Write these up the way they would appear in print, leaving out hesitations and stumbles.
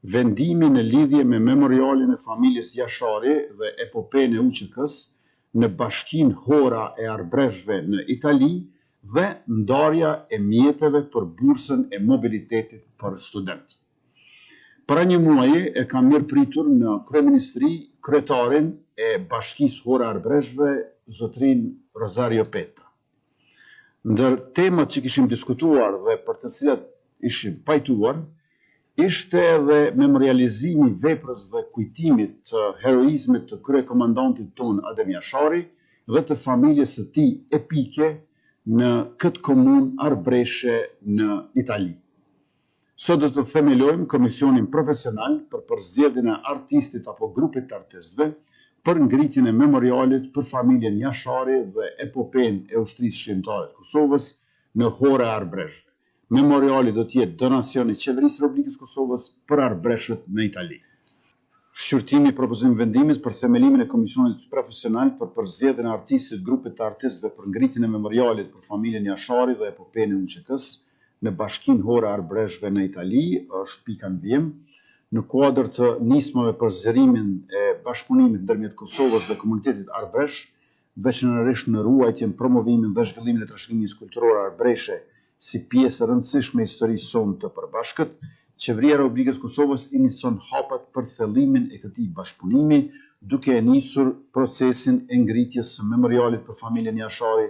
vendimi në lidhje me memorialin e familjes Jashari dhe epopejën e UÇK-s në Bashkinë Hora e Arbreshve në Itali dhe ndarja e mjeteve për bursën e mobilitetit për student. Para një muaji e kam mirëpritur në kryeministri kryetarin e Bashkisë Hora Arbreshve, zotrin Rosario Peta. Ndër temat që kishim diskutuar dhe për të cilat ishim pajtuar, ishte edhe memorializimi veprës dhe kujtimit të heroizmit të kryekomandantit ton Adem Jashari dhe të familjes së tij epike në këtë komunë Arbreshe në Itali. Sot do të themelojmë komisionin profesional për përzgjedhjen e artistit apo grupit të artistëve për ngritjen e memorialit për familjen Jashari dhe epopejën e ushtrisë shqiptare të Kosovës në Hora e Arbreshve. Memoriali do të jetë donacion i Qeverisë së Republikës Kosovës për Arbreshët në Itali. Shqyrtimi i propozimit vendimit për themelimin e komisionit profesional për përzgjedhjen e artistit grupit të artistëve për ngritjen e memorialit për familjen Jashari dhe epopejën e UÇK-s në Bashkinë Hora Arbreshve në Itali është pika ndiem në kuadër të nismave për zgjerimin e bashkëpunimit ndërmjet Kosovës dhe komunitetit Arbresh, veçanërisht në ruajtjen, promovimin dhe zhvillimin e trashëgimisë kulturore arbreshe si pjesë e rëndësishme e historisë sonë të përbashkët, Qeveria e Republikës Kosovës inicion hapat për thellimin e këtij bashkëpunimi, duke e nisur procesin e ngritjes së memorialit për familjen Jashari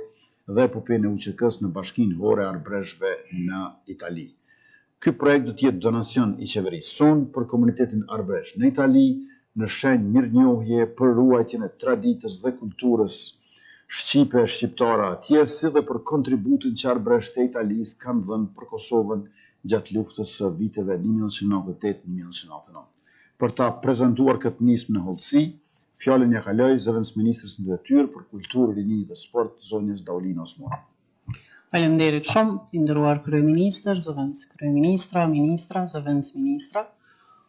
dhe epopejën e UÇK-s në Bashkinë Hore Arbreshve në Itali. Ky projekt do të jetë donacion i qeverisë sonë për komunitetin Arbresh në Itali, në shenjë mirënjohje për ruajtjen e traditës dhe kulturës shqipe shqiptare atje, si dhe për kontributin që Arbresht e Italisë kanë dhënë për Kosovën gjatë luftës së viteve 1998-1999. Për ta prezantuar këtë nismë në hollësi, fjalën ja kaloj zëvendësministres në detyrë për kulturë, rini dhe sport, zonjës Daulina Osmani. Faleminderit shumë, i nderuar kryeministër, zëvendës kryeministra, ministra, zëvendës ministra.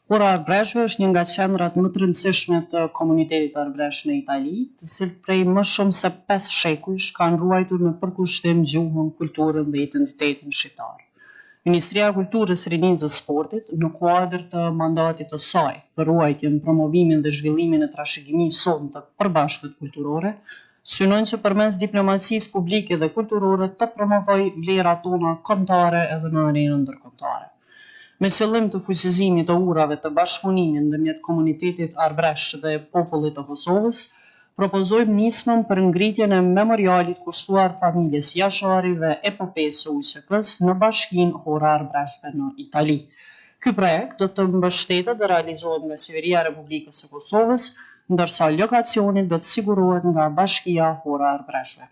Hora Arbreshve është një nga qendrat më të rëndësishme të komunitetit Arbresh në Itali, të cilët prej më shumë se 5 shekujsh kanë ruajtur në përkushtim gjuhën, kulturën dhe identitetin shqiptar. Ministria e Kulturës, Rinisë dhe Sportit, në kuadër të mandatit të saj për ruajtjen, promovimin dhe zhvillimin e trashëgimisë sonë të përbashkët kulturore, synon që përmes diplomacisë publike dhe kulturore të promovojë vlerat tona kombëtare edhe në arenën ndërkombëtare. Me qëllim të fuqizimit të urave të bashkëpunimit ndërmjet komunitetit Arbresh dhe popullit të Kosovës, propozojmë nismën për ngritjen e memorialit kushtuar familjes Jashari dhe epopejës së UÇK-s në Bashkinë Hora Arbreshve në Itali. Ky projekt do të mbështetet dhe realizohet nga Qeveria e Republikës së Kosovës, ndërsa lokacioni do të sigurohet nga Bashkia Hora Arbreshve.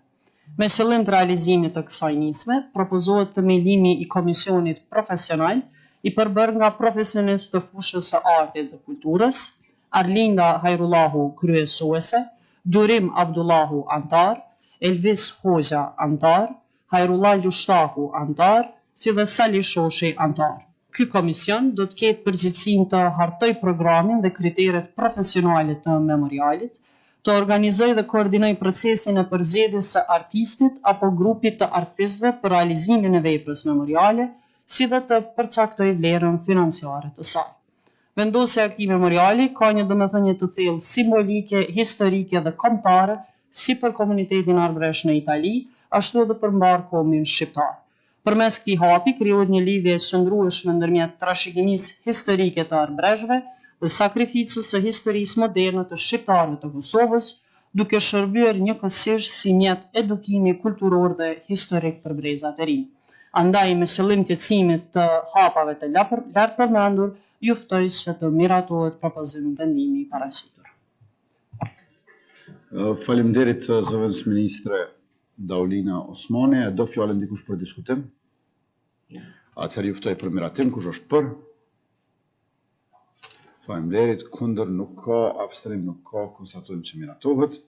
Me qëllim të realizimit të kësaj nisme, propozohet themelimi i komisionit profesional i përbërë nga profesionistë të fushës së artit dhe kulturës, Arlinda Hajrullahu kryesuese, Durim Abdullahu antar, Elvis Hoxha antar, Hajrullah Lushtaku antar, si dhe Sali Shoshi antar. Ky komision do të ketë përgjegjësinë të hartoj programin dhe kriteret profesionale të memorialit, të organizoj dhe koordinoj procesin e përzgjedhjes së artistit apo grupit të artistëve për realizimin e veprës memoriale, si dhe të përcaktoj vlerën financiare të saj. Vendosja e këtij memoriali ka një domethënie të thellë simbolike, historike dhe kombëtare, si për komunitetin Arbresh në Itali, ashtu edhe për mbar kombin shqiptar. Përmes këtij hapi krijohet një lidhje e qëndrueshme ndërmjet trashëgimisë historike të Arbreshve dhe sakrificës së historisë moderne të shqiptarëve të Kosovës, duke shërbyer njëkohësisht si mjet edukimi kulturor dhe historik për brezat e rinj. Andaj, me qëllim të qetësimit të hapave të lartë përmendur, ju ftoj që të miratohet propozim vendimi i paraqitur. Faleminderit zëvendës ministre Daulina Osmani. Do fjalën dikush për diskutim? Atëherë ju ftoj për miratim, kush është për? Faleminderit, kundër nuk ka, abstenim nuk ka, konstatojmë që miratohet.